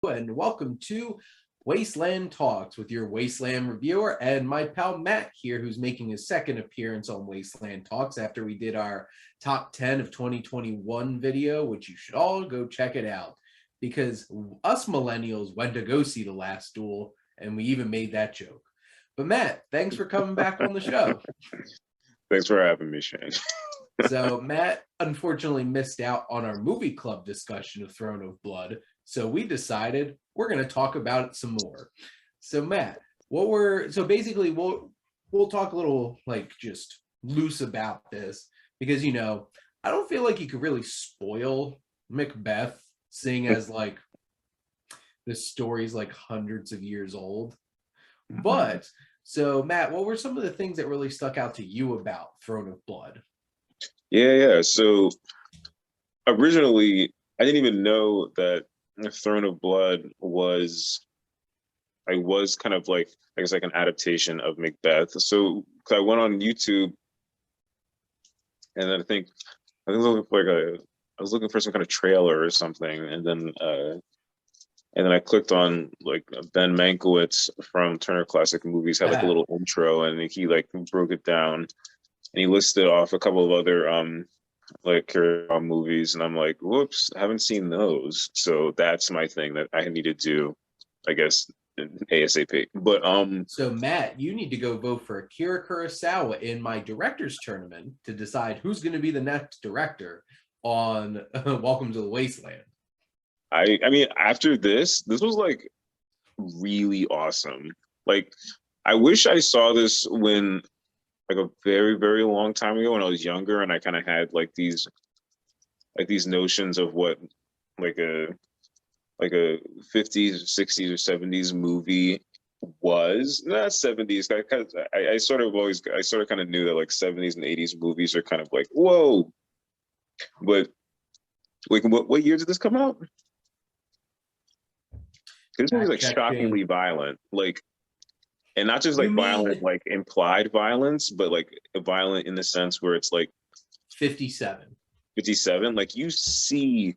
and welcome to Wasteland Talks with your Wasteland reviewer and my pal Matt here, who's making his second appearance on Wasteland Talks after we did our top 10 of 2021 video, which you should all go check it out because us millennials went to go see The Last Duel and we even made that joke. But Matt, thanks for coming back on the show. Thanks for having me, Shane. So Matt unfortunately missed out on our movie club discussion of Throne of Blood. So we decided we're going to talk about it some more. So Matt, we'll talk a little like just loose about this because, I don't feel like you could really spoil Macbeth, seeing as like this story's like hundreds of years old. But so Matt, what were some of the things that really stuck out to you about Throne of Blood? Yeah. So originally, I didn't even know that Throne of Blood was kind of like, I guess, like an adaptation of Macbeth. So I went on YouTube, and then I was looking for some kind of trailer or something, and then I clicked on like Ben Mankiewicz from Turner Classic Movies had like a little intro, and he like broke it down, and he listed off a couple of other like Kurosawa movies, and I'm like, whoops, I haven't seen those. So that's my thing that I need to do, I guess, ASAP. But so Matt, you need to go vote for Akira Kurosawa in my director's tournament to decide who's going to be the next director on Welcome to the Wasteland. I mean, after this was like really awesome. Like, I wish I saw this when like a very, very long time ago when I was younger, and I kind of had like these notions of what like a 50s, 60s, or 70s movie was. Not 70s. I sort of kind of knew that like 70s and 80s movies are kind of like, whoa. But like, what year did this come out? This movie's like shockingly violent. Like, and not just like violent, like implied violence, but like violent in the sense where it's like 57. 57. Like you see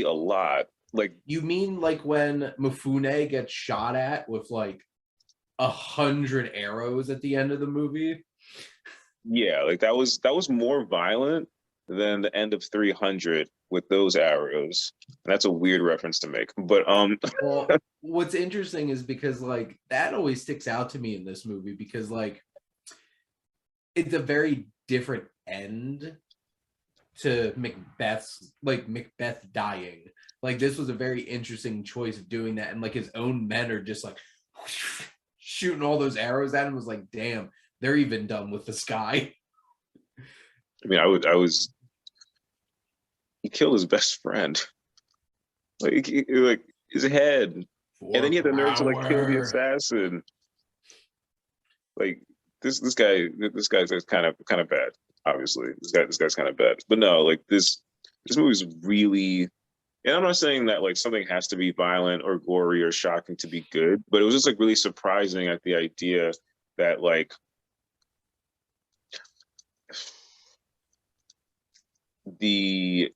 a lot. Like, you mean like when Mifune gets shot at with like 100 arrows at the end of the movie? Yeah, like that was more violent than the end of 300 with those arrows. And that's a weird reference to make, but well, what's interesting is because like that always sticks out to me in this movie because like it's a very different end to Macbeth dying. Like this was a very interesting choice of doing that, and like his own men are just like shooting all those arrows at him. Was like, damn, they're even done with this guy. I mean, he killed his best friend, like his head, and then he had the nerve to like kill the assassin. Like this guy's kind of bad. Obviously, this guy's kind of bad. But no, like this movie's really, and I'm not saying that like something has to be violent or gory or shocking to be good, but it was just like really surprising at the idea that like the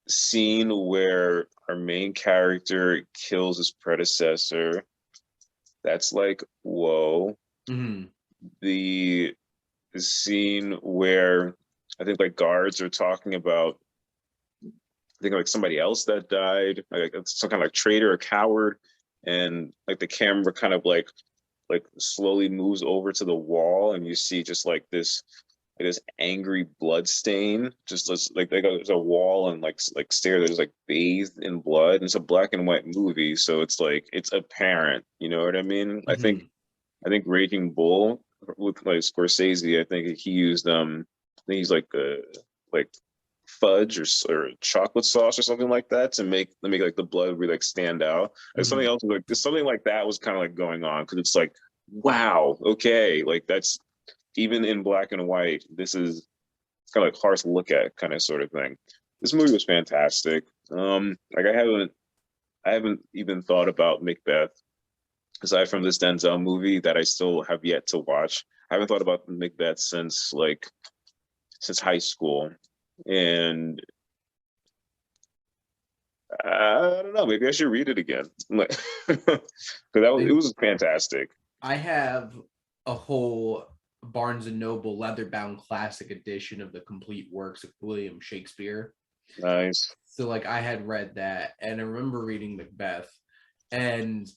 scene where our main character kills his predecessor, that's like, whoa. Mm-hmm. The scene where I think like guards are talking about, I think like somebody else that died, like some kind of like traitor or coward, and like the camera kind of like slowly moves over to the wall, and you see just like this angry blood stain, just like there's a wall and like stair that is like bathed in blood, and it's a black and white movie, so it's like it's apparent, you know what I mean? Mm-hmm. I think Raging Bull with like Scorsese, I think he used I think he's like fudge or chocolate sauce or something like that to make like the blood really like stand out. And something else like something like that was kind of like going on, because it's like, wow, okay, like that's even in black and white, this is kind of like hard to look at kind of sort of thing. This movie was fantastic. Like I haven't even thought about Macbeth aside from this Denzel movie that I still have yet to watch. I haven't thought about Macbeth since high school, and I don't know. Maybe I should read it again. Like, because it was fantastic. I have a whole Barnes and Noble leather-bound classic edition of the complete works of William Shakespeare. Nice. So like I had read that, and I remember reading Macbeth, and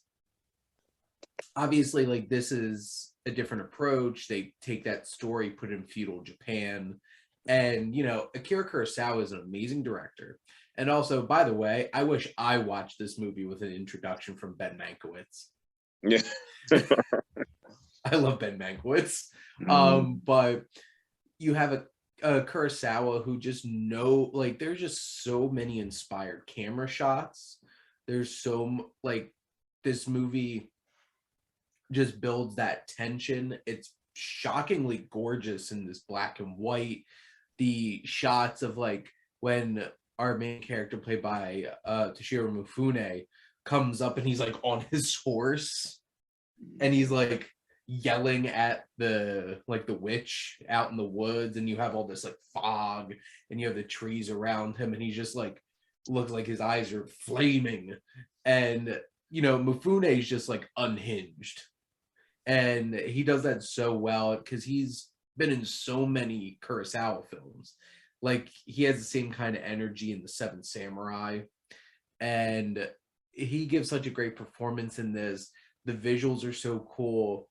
obviously like this is a different approach. They take that story, put it in feudal Japan, and Akira Kurosawa is an amazing director. And also, by the way, I wish I watched this movie with an introduction from Ben Mankiewicz. Yeah. I love Ben Mankiewicz. Mm. But you have a Kurosawa who just there's just so many inspired camera shots. There's so like this movie just builds that tension. It's shockingly gorgeous in this black and white. The shots of like when our main character played by Toshiro Mifune comes up and he's like on his horse and he's like yelling at the witch out in the woods, and you have all this like fog and you have the trees around him, and he just like looks like his eyes are flaming, and Mifune is just like unhinged, and he does that so well because he's been in so many Kurosawa films. Like he has the same kind of energy in The Seventh Samurai, and he gives such a great performance in this. The visuals are so cool.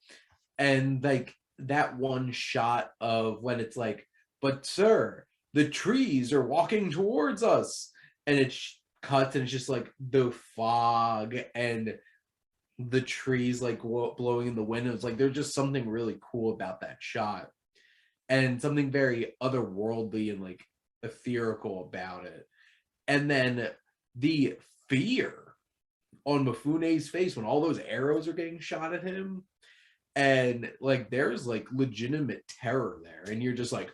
And like that one shot of when it's like, but sir, the trees are walking towards us, and it cuts and it's just like the fog and the trees like blowing in the wind. It's like there's just something really cool about that shot, and something very otherworldly and like ethereal about it. And then the fear on Mifune's face when all those arrows are getting shot at him, and like there's like legitimate terror there, and you're just like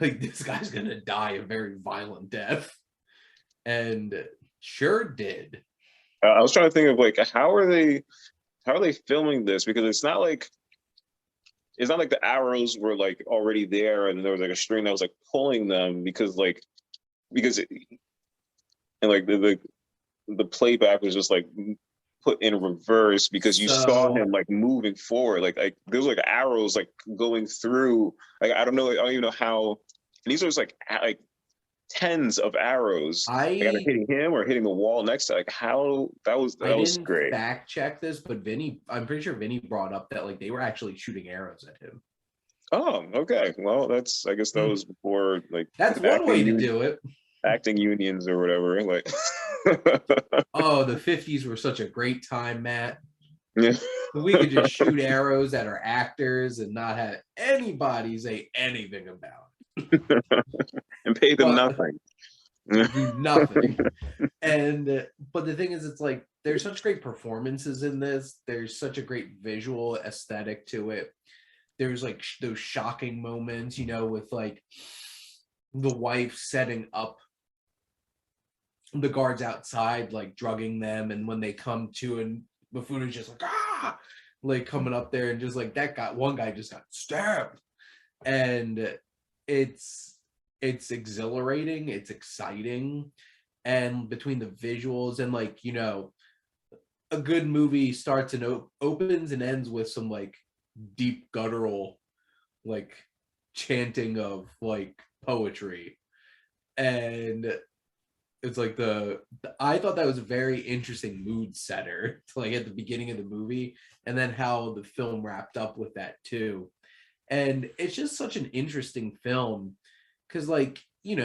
this guy's gonna die a very violent death, and sure did. I was trying to think of like how are they filming this, because it's not like the arrows were like already there and there was like a string that was like pulling them, because the playback was just like put in reverse because you saw him like moving forward, like there was like arrows like going through, like I don't even know how, and these are just like tens of arrows either hitting him or hitting the wall next to, like how that was great. Fact check this, but I'm pretty sure Vinny brought up that like they were actually shooting arrows at him. Oh, okay. Well, I guess that was before like that's one way to do it. Acting unions or whatever. Like oh, the 50s were such a great time, Matt. Yeah. We could just shoot arrows at our actors and not have anybody say anything about it. And pay them nothing. Do nothing. But the thing is, it's like there's such great performances in this. There's such a great visual aesthetic to it. There's like those shocking moments, with like the wife setting up the guards outside, like drugging them, and when they come to, and Mifune's just like like coming up there, and just like one guy just got stabbed, and it's exhilarating, it's exciting, and between the visuals and like a good movie starts and opens and ends with some like deep guttural like chanting of like poetry, and it's like I thought that was a very interesting mood setter to like at the beginning of the movie, and then how the film wrapped up with that too. And it's just such an interesting film because like you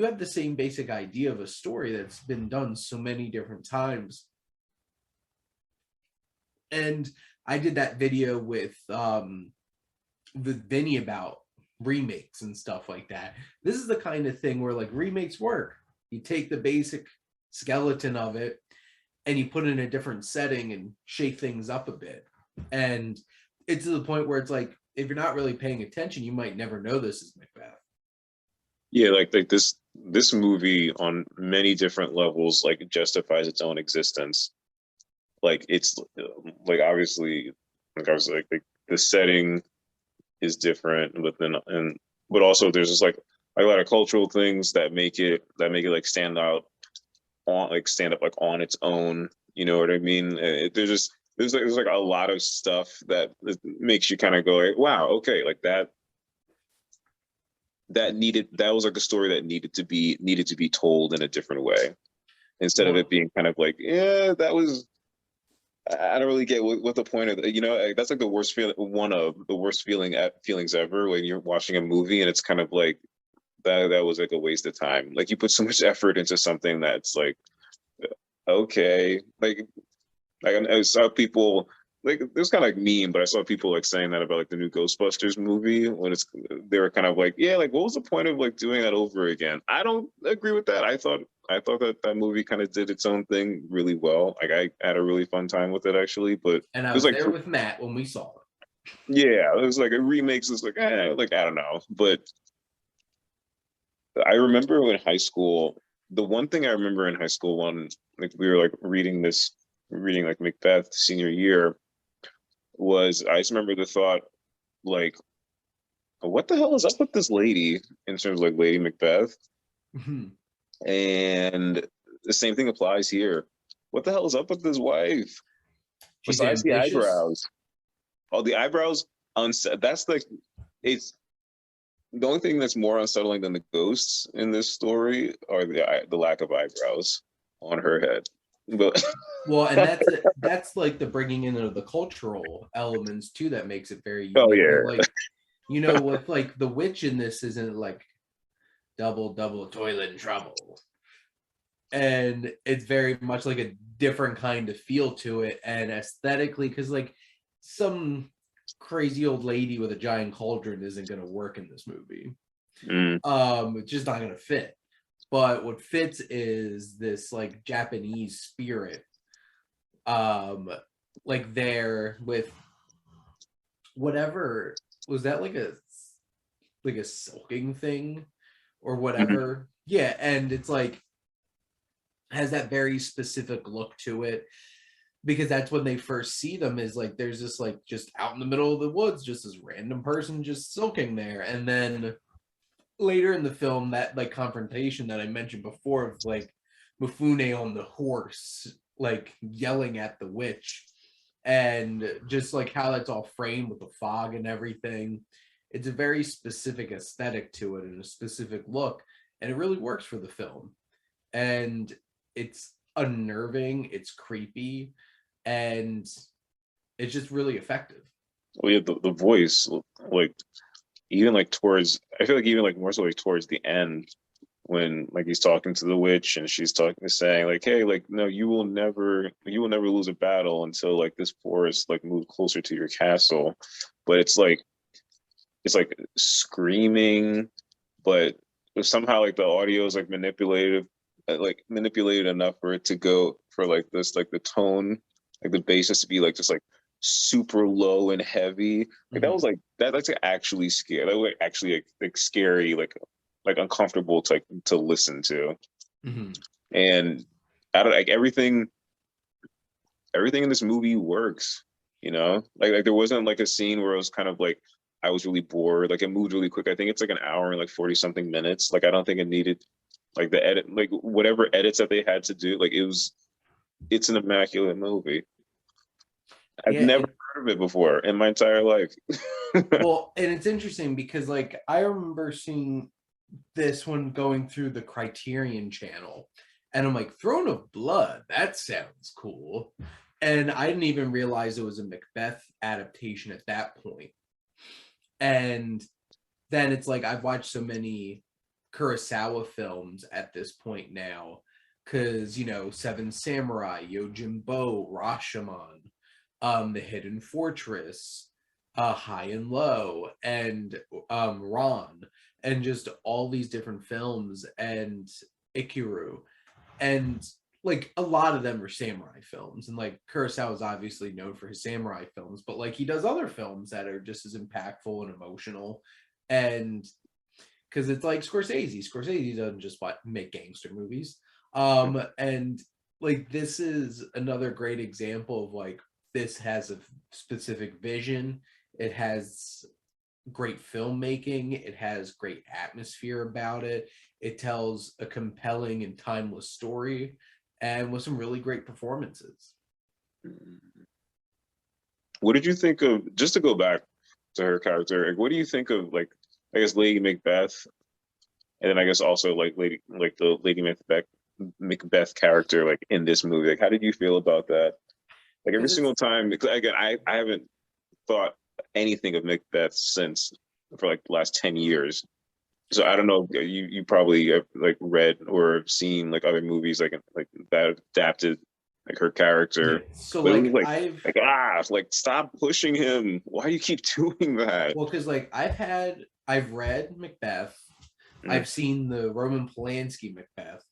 have the same basic idea of a story that's been done so many different times. And I did that video with Vinny about remakes and stuff like that. This is the kind of thing where like remakes work. You take the basic skeleton of it and you put it in a different setting and shake things up a bit. And it's to the point where it's like, if you're not really paying attention, you might never know this is Macbeth. Yeah, like this movie on many different levels like justifies its own existence. Like it's like obviously like I was like the setting is different, but also there's just like a lot of cultural things that make it like stand out on like stand up like on its own. You know what I mean? There's like a lot of stuff that makes you kind of go like, wow, okay, like that was like a story that needed to be told in a different way instead of it Well, being kind of like, yeah, that was. I don't really get what the point of you know that's like the worst feeling, one of the worst feelings ever when you're watching a movie and it's kind of like that was like a waste of time. Like you put so much effort into something that's like okay, like I saw people like it was kind of like meme, but I saw people like saying that about like the new Ghostbusters movie when it's they were kind of like, yeah, like what was the point of like doing that over again? I don't agree with that. I thought that that movie kind of did its own thing really well. Like I had a really fun time with it actually, but it and I was was like there with Matt when we saw it. yeah, it was like a remakes is like I don't know, but I remember in high school. The one thing I remember in high school, one like we were like reading like Macbeth senior year, was I just remember the thought like, what the hell is up with this lady in terms of like Lady Macbeth? Mhm. And the same thing applies here. What the hell is up with this wife? She's Besides the ambitious. eyebrows, all the eyebrows. That's like it's the only thing that's more unsettling than the ghosts in this story are the lack of eyebrows on her head. But Well, and that's like the bringing in of the cultural elements too that makes it very oh unique. Because yeah, like with like the witch in this isn't like double double toilet and trouble, and it's very much like a different kind of feel to it and aesthetically because like some crazy old lady with a giant cauldron isn't going to work in this movie. mm, It's just not going to fit. But what fits is this like Japanese spirit, um like there with whatever was that like a soaking thing or mhm. whatever. Yeah, and it's like has that very specific look to it because that's when they first see them is like there's this like just out in the middle of the woods just this random person just soaking there, and then later in the film that like confrontation that I mentioned before of like Mifune on the horse like yelling at the witch and just like how that's all framed with the fog and everything. It's a very specific aesthetic to it and a specific look, and it really works for the film. And it's unnerving, it's creepy, and it's just really effective. Well, yeah, the voice like even like towards I feel like even like more so like towards the end when like he's talking to the witch and she's talking saying like hey like no you will never lose a battle until like this forest like move closer to your castle, but it's like screaming, but somehow like the audio is like manipulated enough for it to go for like this like the tone like the bass has to be like just like super low and heavy. Like that was Mhm. like that's like actually scary. That was like actually like scary, like uncomfortable to listen to. Mhm. And I don't like everything in this movie works, you know? Like there wasn't like a scene where it was kind of like I was really bored. Like it moved really quick. I think it's like an hour and like 40 something minutes. Like I don't think it needed like the edit like whatever edits that they had to do, like it's an immaculate movie. I've Yeah, never heard of it before in my entire life. well, and it's interesting because like I remember seeing this one going through the Criterion channel, and I'm like, Throne of Blood, that sounds cool. And I didn't even realize it was a Macbeth adaptation at that point. And then it's like I've watched so many Kurosawa films at this point now, because Seven Samurai, Yojimbo, Rashomon, The Hidden Fortress, High and Low, and Ron, and just all these different films, and Ikiru, and like a lot of them are samurai films, and like Kurosawa is obviously known for his samurai films, but like he does other films that are just as impactful and emotional, and because it's like Scorsese doesn't just make gangster movies, and like this is another great example of like this has a specific vision, it has great filmmaking, it has great atmosphere about it, it tells a compelling and timeless story and with some really great performances. What did you think of, just to go back to her character, like, what do you think of, like, I guess Lady Macbeth, and then I guess also like the Lady Macbeth character, like in this movie? Like, how did you feel about that? Like every Because single it's time, again, I haven't thought anything of Macbeth since for like the last 10 years. So I don't know. You probably have like read or seen like other movies like that adapted like her yeah. character, So but it was like like stop pushing him. Why do you keep doing that? well, because like I've read Macbeth, Mm, I've seen the Roman Polanski Macbeth,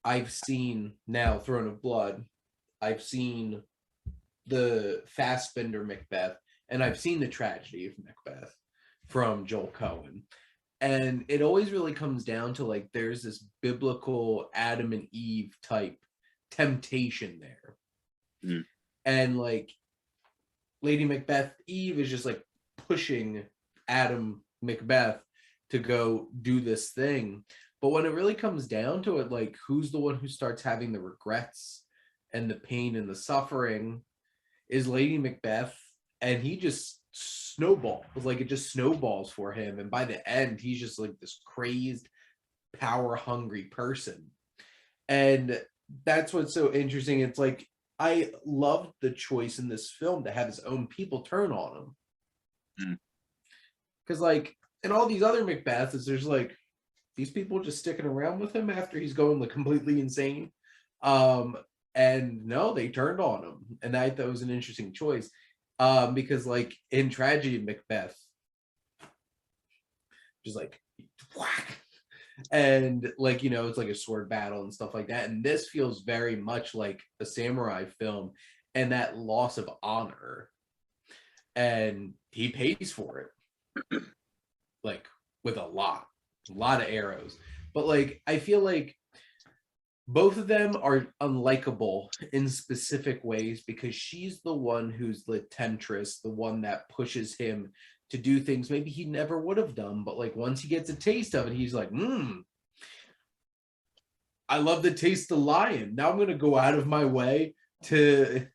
I've seen now Throne of Blood, I've seen the Fassbender Macbeth, and I've seen the Tragedy of Macbeth from Joel Cohen. And it always really comes down to like there's this biblical Adam and Eve type temptation there. mm, And like Lady Macbeth Eve is just like pushing Adam Macbeth to go do this thing. But when it really comes down to it, like who's the one who starts having the regrets and the pain and the suffering is Lady Macbeth. And he just snowballs, like it just snowballs for him. And by the end, he's just like this crazed, power hungry person. And that's what's so interesting. It's like I loved the choice in this film to have his own people turn on him. mm. Because like in all these other Macbeths, there's like these people just sticking around with him after he's going like completely insane. Um, and no, they turned on him. And I thought it was an interesting choice. Because like in Tragedy of Macbeth, just like whack, and like it's like a sword battle and stuff like that, and this feels very much like a samurai film and that loss of honor, and he pays for it like with a lot of arrows. But like I feel like both of them are unlikable in specific ways because she's the one who's the temptress, the one that pushes him to do things maybe he never would have done. But like once he gets a taste of it, he's like, I love the taste of lion. Now I'm going to go out of my way to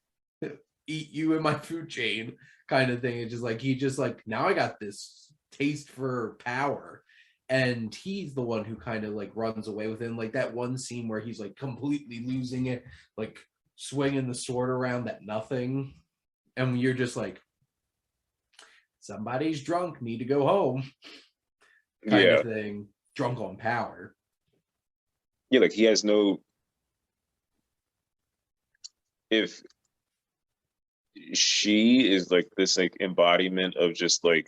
eat you in my food chain kind of thing. It's just like, he just like, now I got this taste for power. And he's the one who kind of like runs away with him. Like that one scene where he's like completely losing it, like swinging the sword around at nothing. And you're just like, somebody's drunk, need to go home kind Yeah, of thing. Drunk on power. yeah. Like he has no. If she is like this like embodiment of just I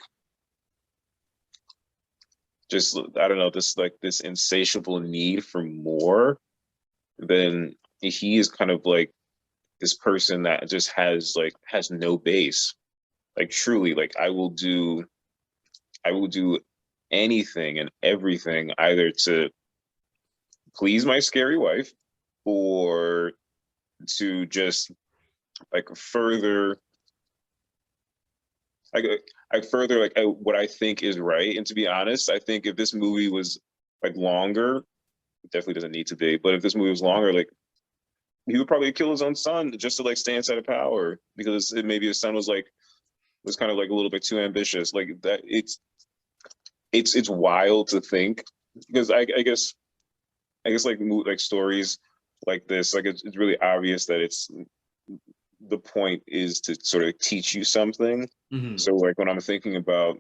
don't know, this insatiable need for more, then he is kind of like this person that just has no base. Like truly, like I will do anything and everything either to please my scary wife or to just like further like further like what I think is right. And to be honest, I think if this movie was like longer, it definitely doesn't need to be, but if this movie was longer, like he would probably kill his own son just to like stay inside of power because maybe his son was kind of like a little bit too ambitious. Like that, it's wild to think because I guess like stories like this, like it's really obvious that it's the point is to sort of teach you something. Mm-hmm. So like when I'm thinking about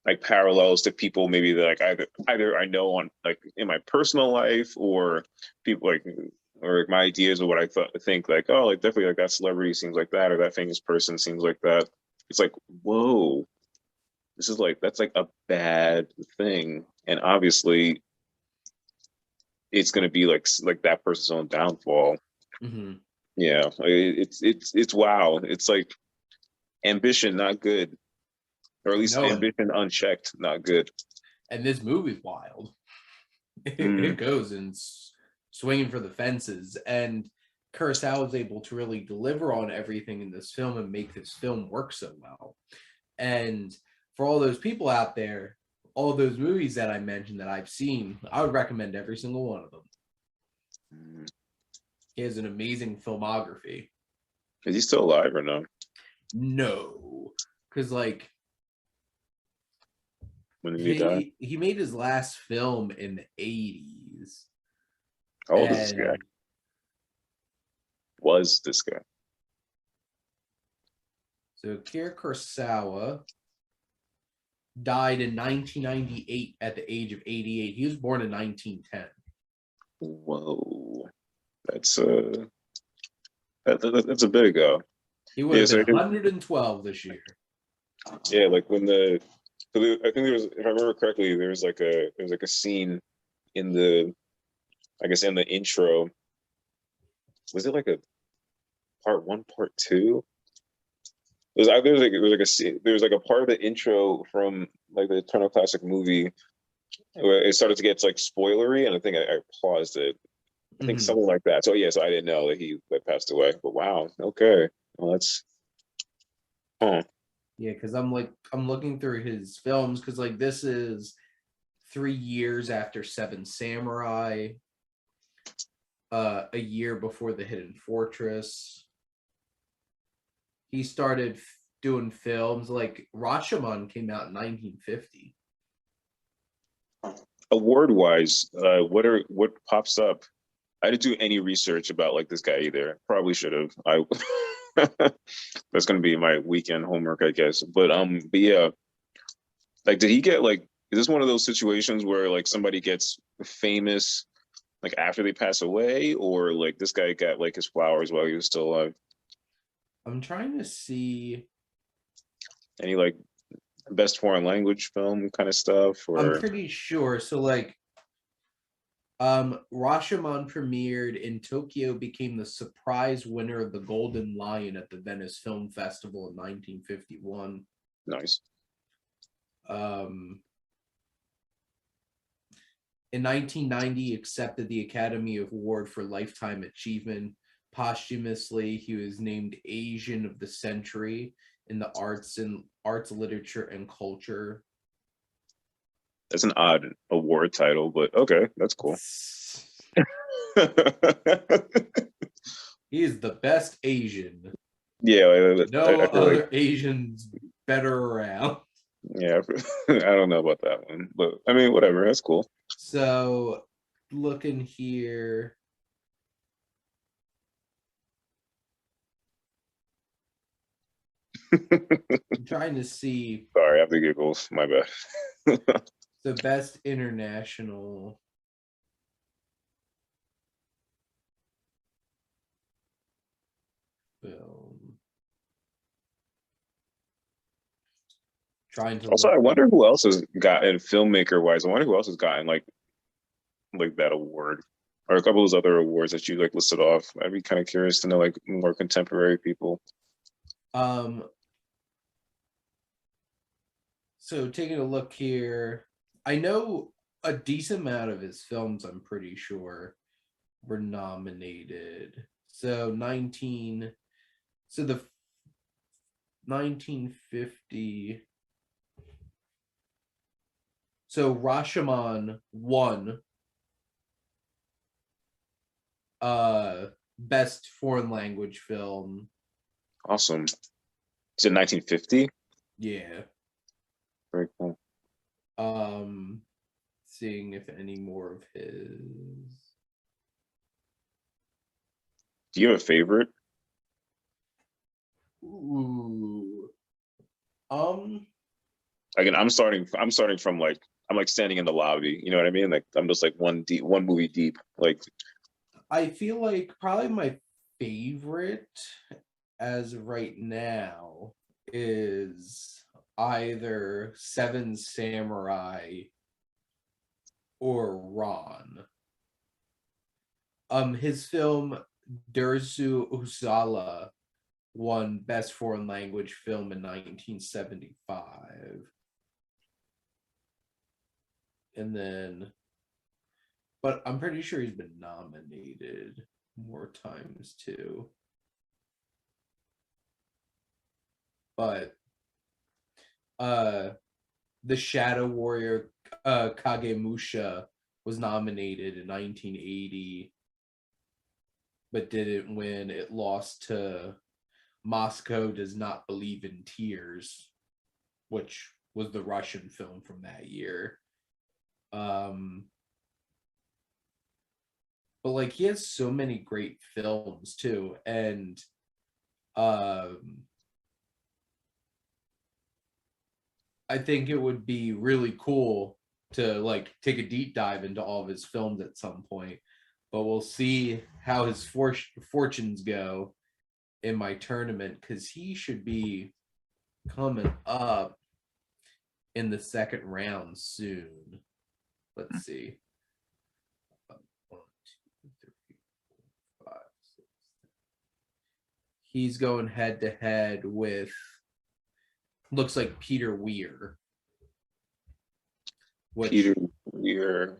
like parallels to people maybe that like either I know on like in my personal life or people like or like my ideas of what think like, oh, like definitely like that celebrity seems like that or that famous person seems like that. It's like, whoa, this is like that's like a bad thing. And obviously it's gonna be like that person's own downfall. Mm-hmm. Yeah. It's wow. It's like ambition not good. Or at least No, ambition unchecked, not good. and this movie's wild. It Mm, goes and swinging for the fences, and Kurosawa is able to really deliver on everything in this film and make this film work so well. And for all those people out there, all those movies that I mentioned that I've seen, I would recommend every single one of them. He has an amazing filmography. Is he still alive or no? No, because like When did he die? he made his last film in the 80s. How old is this guy? Was this guy? So Akira Kurosawa died in 1998 at the age of 88. He was born in 1910. Whoa, that's that's a bit ago. He would have been 112 this year. Yeah, like when I think there was, if I remember correctly, there was like a scene in the, I guess in the intro. Was it like a part one, part two? It was like a part of the intro from like the Eternal Classic movie where it started to get like spoilery, and I think I paused it. I think something like that. So yeah, so I didn't know that he passed away. But wow, okay, well that's, huh. Yeah, because I'm looking through his films because like this is 3 years after Seven Samurai, a year before The Hidden Fortress. He started doing films like Rashomon came out in 1950. Award wise, what pops up? I didn't do any research about like this guy either. Probably should have. That's gonna be my weekend homework, I guess. But yeah, like, did he get like? Is this one of those situations where like somebody gets famous like after they pass away, or like this guy got like his flowers while he was still alive? I'm trying to see. Any like best foreign language film kind of stuff, or I'm pretty sure. So like Rashomon premiered in Tokyo, became the surprise winner of the Golden Lion at the Venice Film Festival in 1951. nice. In 1990, accepted the Academy Award for Lifetime Achievement. Posthumously, he was named Asian of the Century in the arts, literature, and culture. That's an odd award title, but okay, that's cool. He is the best Asian. Yeah, no other Asians better around. Yeah, I don't know about that one, but I mean, whatever. That's cool. So, looking here. I'm trying to see. Sorry, I have the giggles. My bad. The best international film. Trying to also, I wonder who else has gotten, filmmaker wise. I wonder who else has gotten like that award, or a couple of those other awards that you like listed off. I'd be kind of curious to know like more contemporary people. So taking a look here, I know a decent amount of his films, I'm pretty sure, were nominated. So the 1950. So Rashomon won best foreign language film. Awesome. Is it 1950? Yeah. Very cool. Seeing if any more of his. Do you have a favorite? Ooh. Again, I'm starting from like, I'm like standing in the lobby. You know what I mean? Like I'm just like one movie deep. Like, I feel like probably my favorite as of right now is either Seven Samurai or Ron. His film Dersu Usala won Best Foreign Language Film in 1975. And then, but I'm pretty sure he's been nominated more times too. But the Shadow Warrior Kagemusha was nominated in 1980, but didn't win. It lost to Moscow Does Not Believe in Tears, which was the Russian film from that year. But like he has so many great films too, and I think it would be really cool to like take a deep dive into all of his films at some point. But we'll see how his fortunes go in my tournament, because he should be coming up in the second round soon. Let's see. 1, 2, 3, 4, 5, 6. He's going head to head with, looks like Peter Weir. Peter Weir.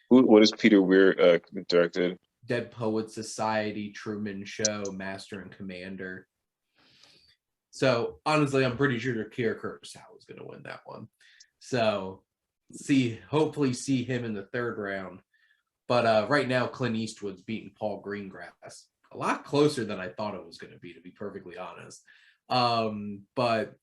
What is Peter Weir directed? Dead Poets Society, Truman Show, Master and Commander. So honestly, I'm pretty sure Akira Kurosawa is going to win that one. So hopefully see him in the third round. But right now, Clint Eastwood's beating Paul Greengrass. A lot closer than I thought it was going to be perfectly honest. But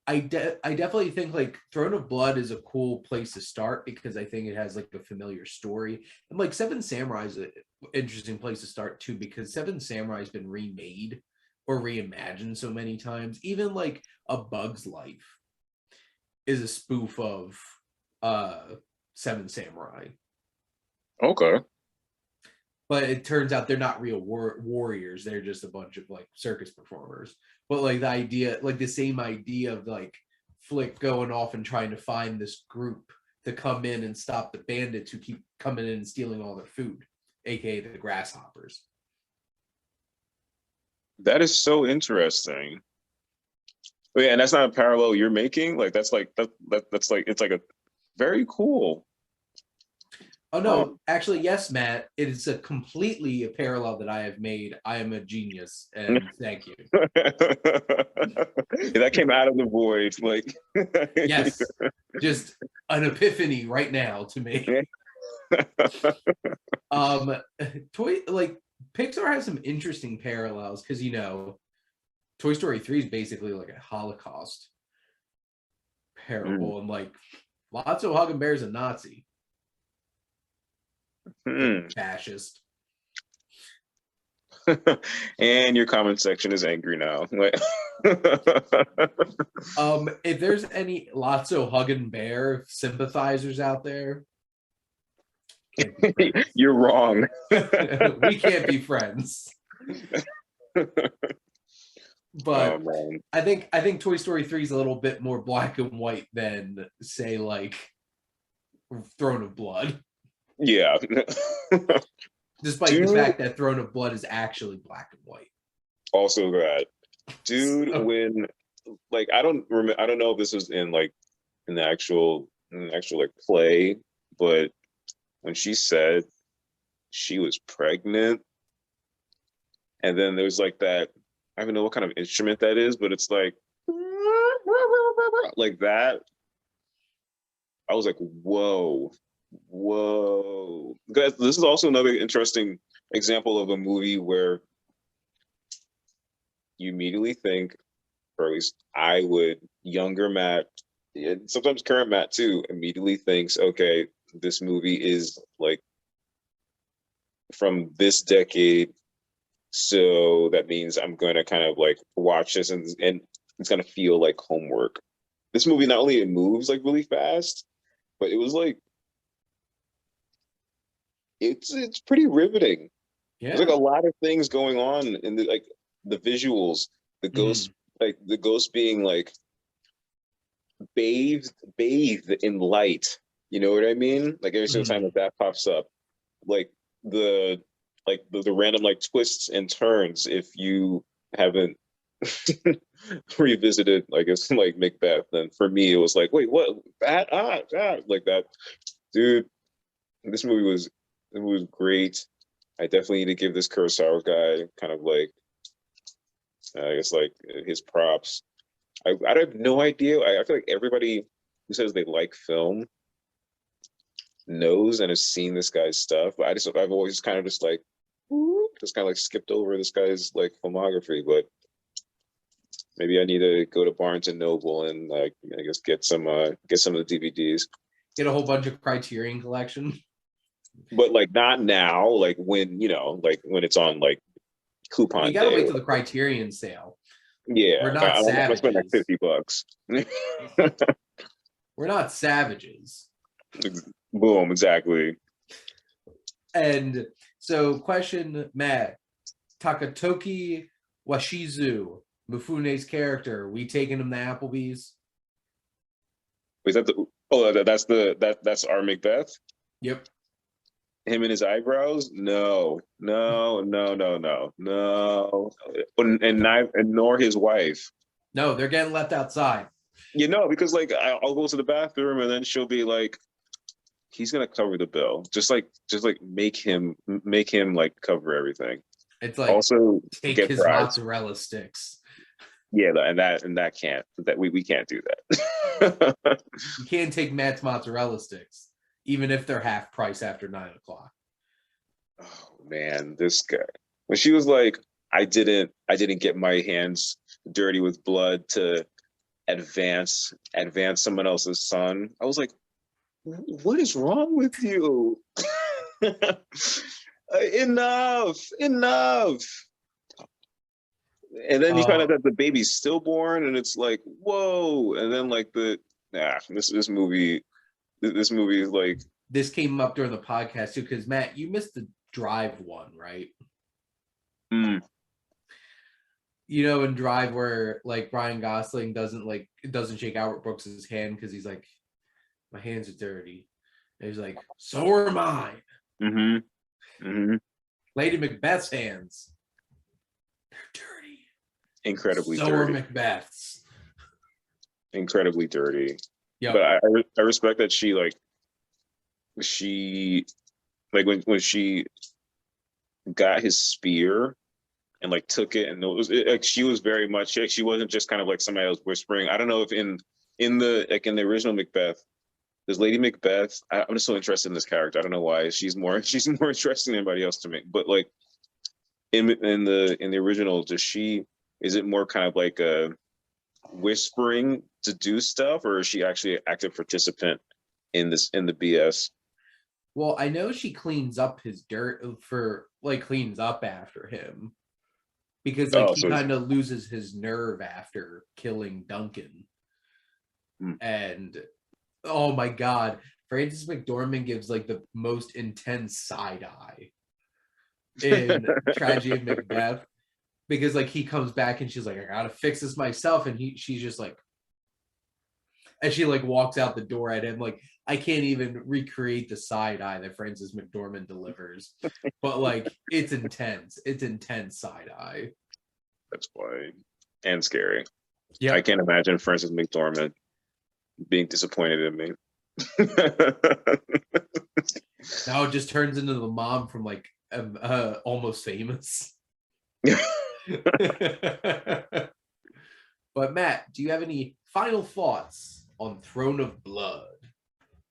I definitely think like Throne of Blood is a cool place to start, because I think it has like a familiar story. And like Seven Samurai is an interesting place to start too, because Seven Samurai has been remade or reimagined so many times. Even like A Bug's Life is a spoof of Seven Samurai. Okay. But it turns out they're not real warriors. They're just a bunch of like circus performers. But like the idea, like the same idea of like Flick going off and trying to find this group to come in and stop the bandits who keep coming in and stealing all their food, aka the grasshoppers. That is so interesting. But yeah, and that's not a parallel you're making. Like that's like that's like it's like a very cool. Oh no, actually, yes, Matt. It is a completely a parallel that I have made. I am a genius, and thank you. That came out of the void, like yes, just an epiphany right now to me. Like Pixar has some interesting parallels, because you know, Toy Story 3 is basically like a Holocaust parable, and like Lotso Hugging Bear's a Nazi. Fascist. And your comment section is angry now. If there's any Lotso Hugging Bear sympathizers out there, you're wrong. We can't be friends. But I think Toy Story 3 is a little bit more black and white than say like Throne of Blood. Yeah. Despite the fact that Throne of Blood is actually black and white. Also that. Dude, when like I don't know if this was in the actual like play, but when she said she was pregnant, and then there's like that, I don't even know what kind of instrument that is, but it's like that. I was like, whoa. This is also another interesting example of a movie where you immediately think, or at least I would, younger Matt, and sometimes current Matt too, immediately thinks, okay, this movie is like from this decade, so that means I'm going to kind of like watch this and it's going to feel like homework. This movie, not only it moves like really fast, but it was like, it's pretty riveting. Yeah. There's like a lot of things going on in the visuals, the ghost, like the ghost being like bathed in light. You know what I mean? Like every single time that pops up, like the random like twists and turns. If you haven't revisited, I guess, like Macbeth, then for me it was like, wait, what? That like that, dude. This movie was great. I definitely need to give this Kurosawa guy kind of like, I guess, like his props. I have no idea. I feel like everybody who says they like film knows and has seen this guy's stuff. But I've always kind of just like skipped over this guy's like filmography. But maybe I need to go to Barnes and Noble and like I guess get some of the DVDs. Get a whole bunch of Criterion collection. But like not now, like when like when it's on like coupon You gotta day. wait till the Criterion sale. Yeah, We're not I'm gonna spend like savages. $50. We're not savages. Boom, exactly. And so, question, Matt, Takatoki Washizu, Mifune's character, we taking him to Applebee's? Is that that's our Macbeth? Yep. Him and his eyebrows? No, no, no, no, no, no, and nor his wife. No, they're getting left outside. Because like I'll go to the bathroom and then she'll be like, he's gonna cover the bill. Just like make him like cover everything. It's like Also take get his fries. mozzarella sticks. Yeah, that can't we can't do that. You can't take Matt's mozzarella sticks, even if they're half price after 9 o'clock. Oh man, this guy. When she was like, I didn't get my hands dirty with blood to advance someone else's son. I was like, what is wrong with you? Enough. And then you find out that the baby's stillborn, and it's like, whoa. And then like this movie is like, this came up during the podcast too, because Matt, you missed the Drive one, right? In Drive where like Ryan Gosling doesn't shake Albert Brooks's hand because he's like, my hands are dirty. And he's like, so are mine. Lady Macbeth's hands, they're dirty. Incredibly so dirty. Are Macbeth's. Incredibly dirty. Yeah. But I respect that she when she got his spear and like took it, and she was very much like, she wasn't just kind of like somebody else whispering. I don't know if in the original Macbeth, there's Lady Macbeth. I'm just so interested in this character. I don't know why. She's more interesting than anybody else to me. But like in the original, is it more kind of like a whispering to do stuff, or is she actually an active participant in the BS? Well, I know she cleans up his dirt cleans up after him because he kind of loses his nerve after killing Duncan. And oh my God, Frances McDormand gives like the most intense side eye in Tragedy of Macbeth, because like he comes back and she's like, I gotta fix this myself, and she's just like, and she like walks out the door at him. Like, I can't even recreate the side eye that Frances McDormand delivers, but like it's intense side eye. That's why, and scary. Yeah, I can't imagine Frances McDormand being disappointed in me. Now it just turns into the mom from like Almost Famous. But Matt, do you have any final thoughts on Throne of Blood?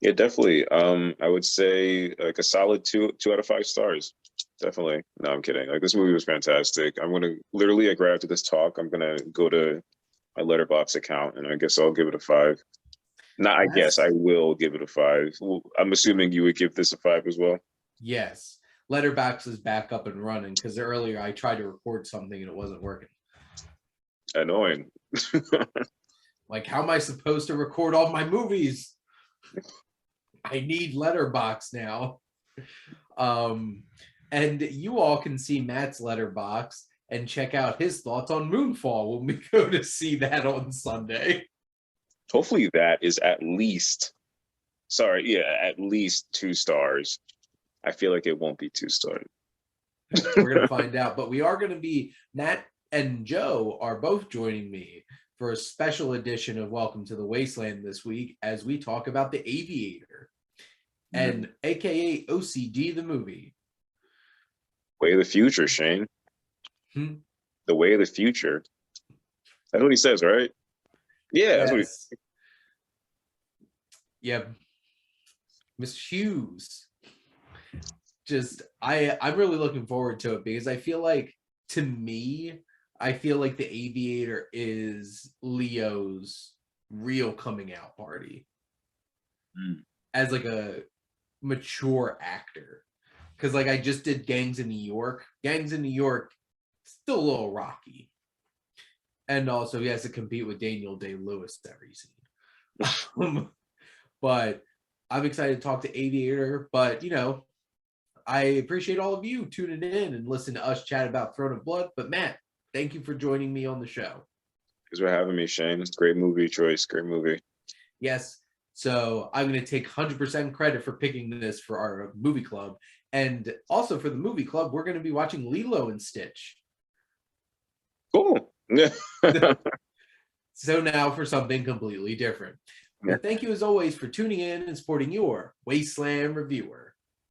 Yeah, definitely. I would say like a solid 2 out of 5 stars. Definitely. No, I'm kidding. Like, this movie was fantastic. I'm gonna literally, like, right after this talk, I'm gonna go to my Letterboxd account, and I guess I'll give it a 5. I guess I will give it a 5. Well, I'm assuming you would give this a 5 as well. Yes. Letterboxd is back up and running because earlier I tried to record something and it wasn't working. Annoying. Like, how am I supposed to record all my movies? I need Letterboxd now. And you all can see Matt's Letterboxd and check out his thoughts on Moonfall when we go to see that on Sunday. Hopefully that is at least 2 stars. I feel like it won't be 2 stars. We're going to find out, but we are going to be, Nat and Joe are both joining me for a special edition of Welcome to the Wasteland this week as we talk about The Aviator, and AKA OCD the movie. Way of the future, Shane. The way of the future. That's what he says, right? Yeah, that's what Yes. Yeah. Miss Hughes. Just I'm really looking forward to it because I feel like, to me, I feel like The Aviator is Leo's real coming out party as like a mature actor. Because like I just did Gangs in New York. Gangs in New York, still a little rocky. And also he has to compete with Daniel Day-Lewis every scene. But I'm excited to talk to Aviator. But I appreciate all of you tuning in and listening to us chat about Throne of Blood. But Matt, thank you for joining me on the show. Thanks for having me, Shane. Great movie choice. Great movie. Yes. So I'm going to take 100% credit for picking this for our movie club. And also for the movie club, we're going to be watching Lilo and Stitch. Cool. So now for something completely different. Yeah. But thank you as always for tuning in and supporting your Wasteland Reviewer.